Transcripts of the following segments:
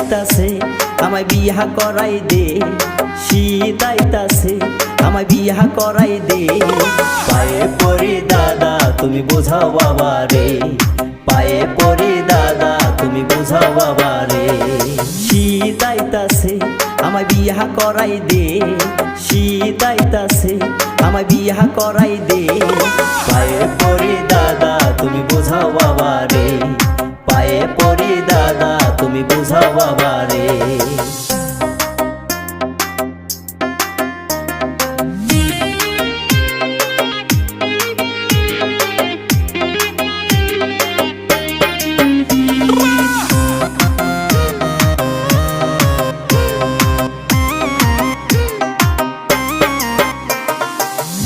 আইতাছে আমায় বিয়া করাই দে, শীত আইতাছে আমায় বিয়া করাই দে। পায়ে পড়ি দাদা তুমি বোঝাও বাবা রে, পায়ে পড়ি দাদা তুমি বোঝাও বাবা রে। শীত আইতাছে আমায় বিয়া করাই দে, শীত আইতাছে আমায় বিয়া করাই দে। পায়ে পড়ি দাদা তুমি বোঝাও বাবা রে, পায়ে পড়ি দাদা তুমি বোঝাও বাবা রে।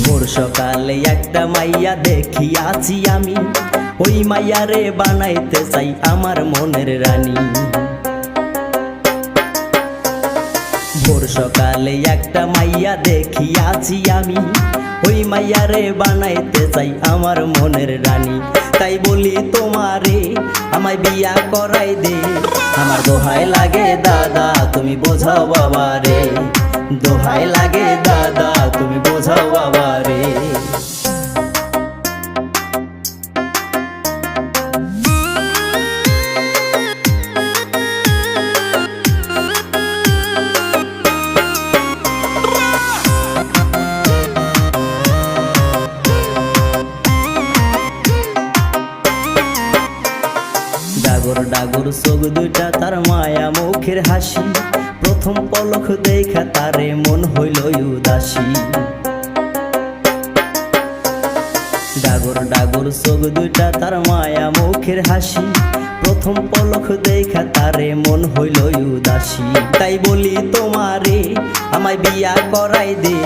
ভোর সকালে একটা মাইয়া দেখিয়াছি আমি, ওই মাইয়ারে বানাইতে চাই আমার মনের রানী। ভোর সকালে একটা মাইয়া দেখিয়াছি আমি, ওই মাইয়ারে বানাইতে চাই আমার মনের রানী। তাই বলি তোমারে আমায় বিয়া করাই দে, আমার দোহাই লাগে দাদা তুমি বোঝাও বাবা রে, দোহাই লাগে দাদা তুমি বোঝাও বাবা রে। ডাগর ডাগর চোখ দুইটা তার মায়া মুখের হাসি, প্রথম পলক দেখা তারে মন হইল উদাসী। ডাগর ডাগর চোখ দুইটা তার মায়া মুখের হাসি, প্রথম পলক দেখা তারে মন হইল উদাসী। তাই বলি তোমারে আমায় বিয়া করাই দে,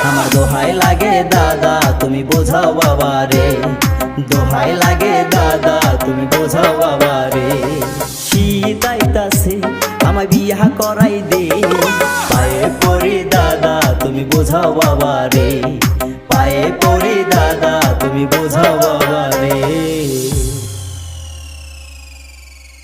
আমার দোহাই লাগে দাদা তুমি বোঝাও বাবা রে, দোহাই লাগে দাদা তুমি বোঝাও বাবা রে। শীত আইতাছে আমায় বিয়া করাই দে, পায়ে পড়ি দাদা তুমি বোঝাও বাবা রে।